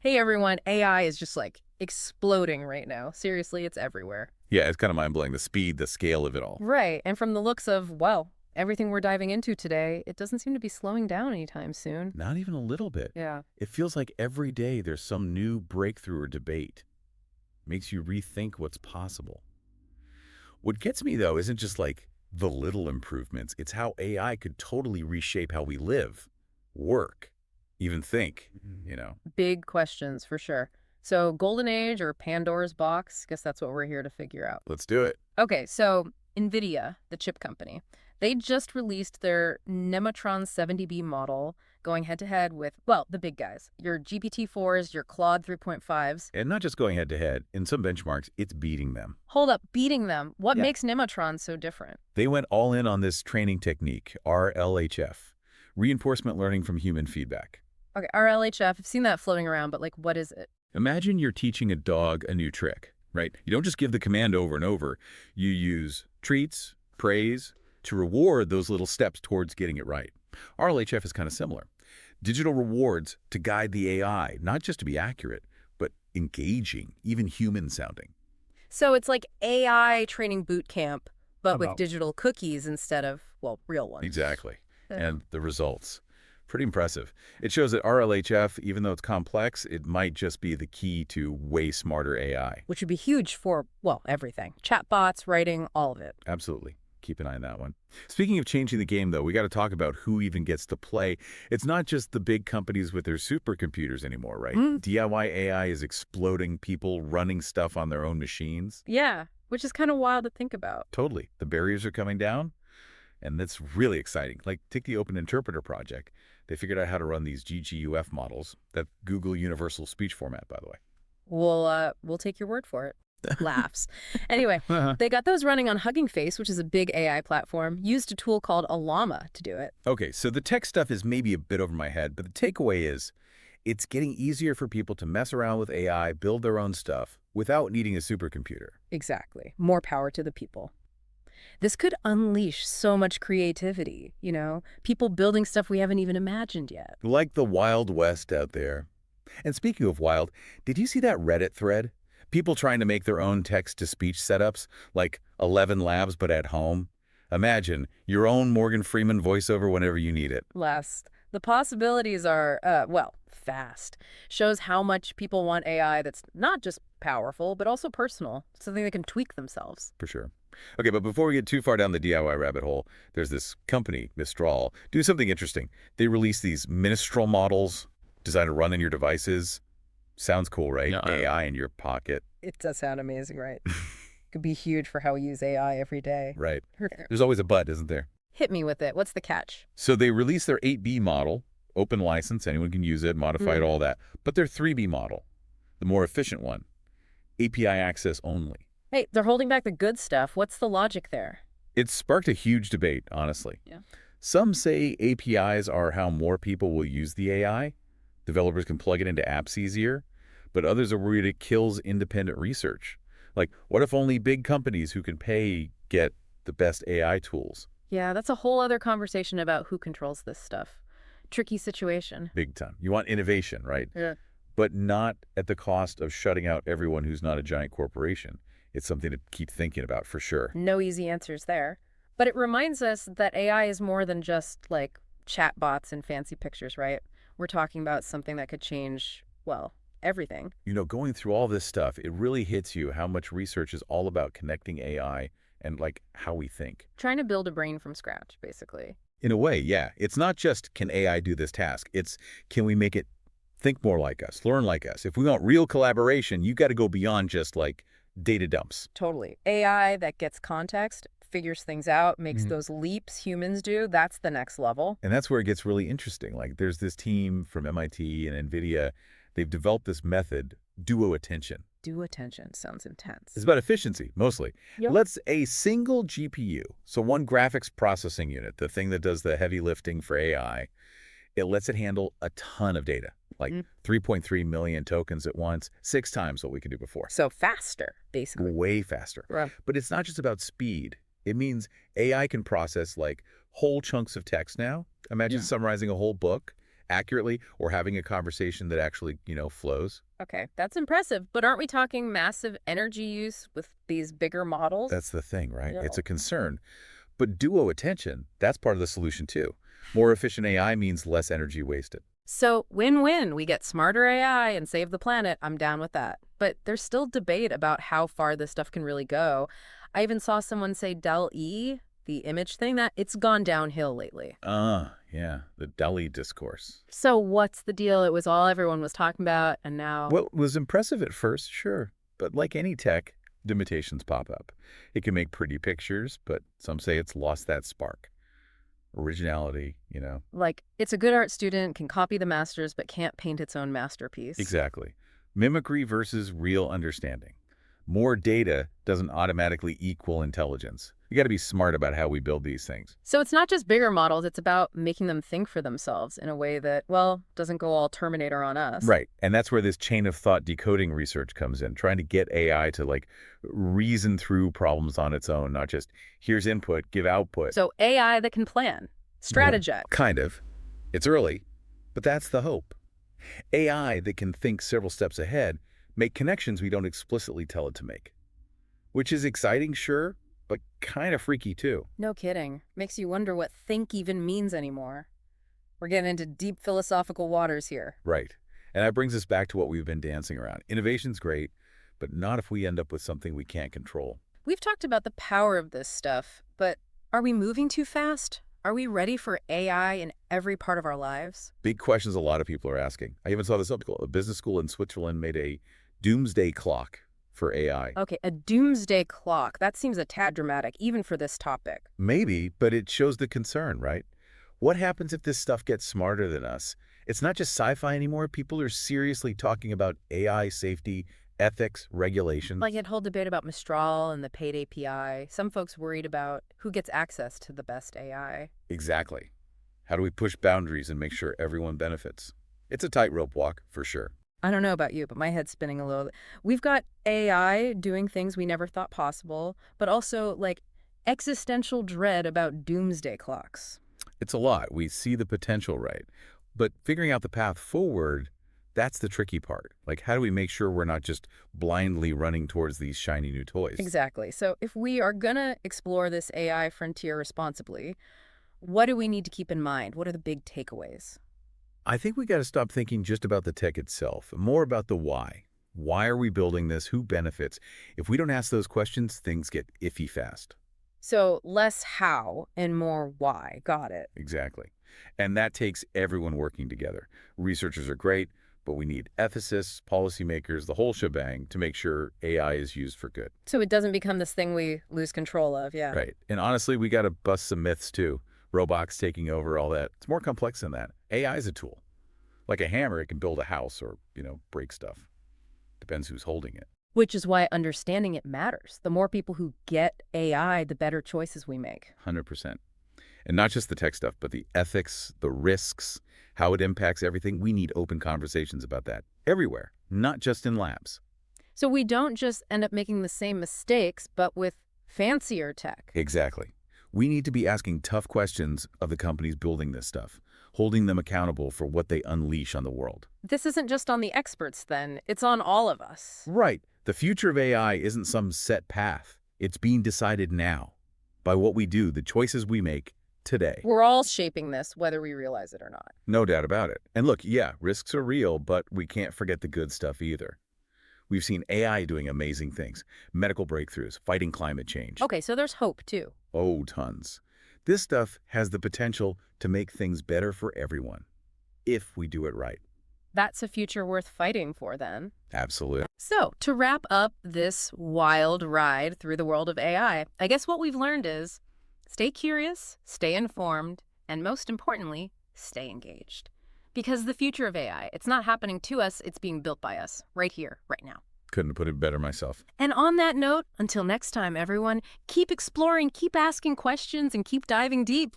Hey everyone, AI is just like exploding right now. Seriously, it's everywhere. Yeah, it's kind of mind-blowing, the speed, the scale of it all. Right, and from the looks of, well, everything we're diving into today, it doesn't seem to be slowing down anytime soon. Not even a little bit. Yeah. It feels like every day there's some new breakthrough or debate. Makes you rethink what's possible. What gets me, though, isn't just like the little improvements. It's how AI could totally reshape how we live, work, even think. Big questions for sure. So, Golden Age or Pandora's box? Guess that's what we're here to figure out. Let's do it. Okay, so NVIDIA, the chip company, they just released their Nematron 70B model going head to head with, well, the big guys, your GPT-4s, your Claude 3.5s. And not just going head-to-head. In some benchmarks, it's beating them. Hold up, beating them. What Yeah. makes Nematron so different? They went all in on this training technique, RLHF, reinforcement learning from human feedback. Okay, RLHF, I've seen that floating around, but like, what is it? Imagine you're teaching a dog a new trick, right? You don't just give the command over and over. You use treats, praise, to reward those little steps towards getting it right. RLHF is kind of similar. Digital rewards to guide the AI, not just to be accurate, but engaging, even human-sounding. So it's like AI training boot camp, but with About. digital cookies instead of, well, real ones. Exactly. Yeah. And the results. Pretty impressive. It shows that RLHF, even though it's complex, it might just be the key to way smarter AI. Which would be huge for, well, everything. Chatbots, writing, all of it. Absolutely. Keep an eye on that one. Speaking of changing the game, though, we got to talk about who even gets to play. It's not just the big companies with their supercomputers anymore, right? Mm. DIY AI is exploding, people running stuff on their own machines. Yeah, which is kind of wild to think about. Totally. The barriers are coming down, and that's really exciting. Like, take the Open Interpreter project. They figured out how to run these GGUF models, that Google Universal Speech Format, by the way. We'll take your word for it. Laughs. Anyway, they got those running on Hugging Face, which is a big AI platform, used a tool called Allama to do it. Okay, so the tech stuff is maybe a bit over my head, but the takeaway is it's getting easier for people to mess around with AI, build their own stuff, without needing a supercomputer. Exactly. More power to the people. This could unleash so much creativity, people building stuff we haven't even imagined yet. Like the Wild West out there. And speaking of wild, did you see that Reddit thread? People trying to make their own text-to-speech setups, like 11 Labs but at home. Imagine your own Morgan Freeman voiceover whenever you need it. Last. The possibilities are, well, fast. Shows how much people want AI that's not just powerful, but also personal, something they can tweak themselves. For sure. Okay, but before we get too far down the DIY rabbit hole, there's this company, Mistral, do something interesting. They release these Mistral models designed to run in your devices. Sounds cool, right? No. AI in your pocket. It does sound amazing, right? Could be huge for how we use AI every day. Right. There's always a but, isn't there? Hit me with it. What's the catch? So they released their 8B model, open license, anyone can use it, modified, all that. But their 3B model, the more efficient one, API access only. Hey, they're holding back the good stuff. What's the logic there? It sparked a huge debate, honestly. Yeah. Some say APIs are how more people will use the AI. Developers can plug it into apps easier. But others are worried it kills independent research. Like, what if only big companies who can pay get the best AI tools? Yeah, that's a whole other conversation about who controls this stuff. Tricky situation. Big time. You want innovation, right? Yeah. But not at the cost of shutting out everyone who's not a giant corporation. It's something to keep thinking about for sure. No easy answers there. But it reminds us that AI is more than just like chatbots and fancy pictures, right? We're talking about something that could change, well, everything. Going through all this stuff, it really hits you how much research is all about connecting AI and like how we think. Trying to build a brain from scratch, basically. In a way, yeah. It's not just can AI do this task. It's can we make it think more like us, learn like us. If we want real collaboration, you got to go beyond just like data dumps. Totally. AI that gets context, figures things out, makes those leaps humans do, that's the next level. And that's where it gets really interesting. Like there's this team from MIT and NVIDIA. They've developed this method, duo attention. Duo attention sounds intense. It's about efficiency, mostly. Yep. Let's a single GPU, so one graphics processing unit, the thing that does the heavy lifting for AI, it lets it handle a ton of data, like 3.3 million tokens at once, 6 times what we could do before. So faster, basically. Way faster. Right. But it's not just about speed. It means AI can process like whole chunks of text now. Imagine summarizing a whole book accurately or having a conversation that actually, flows. Okay, that's impressive, but aren't we talking massive energy use with these bigger models? That's the thing, right? No. It's a concern. But duo attention, that's part of the solution too. More efficient AI means less energy wasted. So win-win. We get smarter AI and save the planet. I'm down with that. But there's still debate about how far this stuff can really go. I even saw someone say DALL-E, the image thing, that it's gone downhill lately. Yeah, the DALL-E discourse. So what's the deal? It was all everyone was talking about, and now... Well, it was impressive at first, sure. But like any tech, limitations pop up. It can make pretty pictures, but some say it's lost that spark. Originality. Like, it's a good art student, can copy the masters, but can't paint its own masterpiece. Exactly. Mimicry versus real understanding. More data doesn't automatically equal intelligence. You got to be smart about how we build these things. So it's not just bigger models, it's about making them think for themselves in a way that, well, doesn't go all Terminator on us. Right. And that's where this chain of thought decoding research comes in, trying to get AI to reason through problems on its own, not just here's input, give output. So AI that can plan, strategize. Well, kind of. It's early, but that's the hope. AI that can think several steps ahead, make connections we don't explicitly tell it to make. Which is exciting, sure, but kind of freaky too. No kidding. Makes you wonder what think even means anymore. We're getting into deep philosophical waters here. Right. And that brings us back to what we've been dancing around. Innovation's great, but not if we end up with something we can't control. We've talked about the power of this stuff, but are we moving too fast? Are we ready for AI in every part of our lives? Big questions a lot of people are asking. I even saw this article. A business school in Switzerland made a doomsday clock for AI. Okay, a doomsday clock. That seems a tad dramatic, even for this topic. Maybe, but it shows the concern, right? What happens if this stuff gets smarter than us? It's not just sci-fi anymore. People are seriously talking about AI safety, ethics, regulations. Like that whole debate about Mistral and the paid API. Some folks worried about who gets access to the best AI. Exactly. How do we push boundaries and make sure everyone benefits? It's a tightrope walk, for sure. I don't know about you, but my head's spinning a little. We've got AI doing things we never thought possible, but also existential dread about doomsday clocks. It's a lot. We see the potential, right? But figuring out the path forward, that's the tricky part. How do we make sure we're not just blindly running towards these shiny new toys? Exactly. So if we are going to explore this AI frontier responsibly, what do we need to keep in mind? What are the big takeaways? I think we got to stop thinking just about the tech itself, more about the why. Why are we building this? Who benefits? If we don't ask those questions, things get iffy fast. So less how and more why. Got it. Exactly. And that takes everyone working together. Researchers are great, but we need ethicists, policymakers, the whole shebang to make sure AI is used for good. So it doesn't become this thing we lose control of, yeah. Right. And honestly, we got to bust some myths too. Robots taking over, all that. It's more complex than that. AI is a tool. Like a hammer, it can build a house or, break stuff. Depends who's holding it. Which is why understanding it matters. The more people who get AI, the better choices we make. 100%. And not just the tech stuff, but the ethics, the risks, how it impacts everything. We need open conversations about that everywhere, not just in labs. So we don't just end up making the same mistakes, but with fancier tech. Exactly. We need to be asking tough questions of the companies building this stuff, holding them accountable for what they unleash on the world. This isn't just on the experts, then. It's on all of us. Right. The future of AI isn't some set path. It's being decided now by what we do, the choices we make today. We're all shaping this, whether we realize it or not. No doubt about it. And look, yeah, risks are real, but we can't forget the good stuff either. We've seen AI doing amazing things, medical breakthroughs, fighting climate change. Okay, so there's hope, too. Oh, tons. This stuff has the potential to make things better for everyone, if we do it right. That's a future worth fighting for, then. Absolutely. So, to wrap up this wild ride through the world of AI, I guess what we've learned is stay curious, stay informed, and most importantly, stay engaged. Because the future of AI, it's not happening to us, it's being built by us, right here, right now. Couldn't have put it better myself. And on that note, until next time, everyone, keep exploring, keep asking questions, and keep diving deep.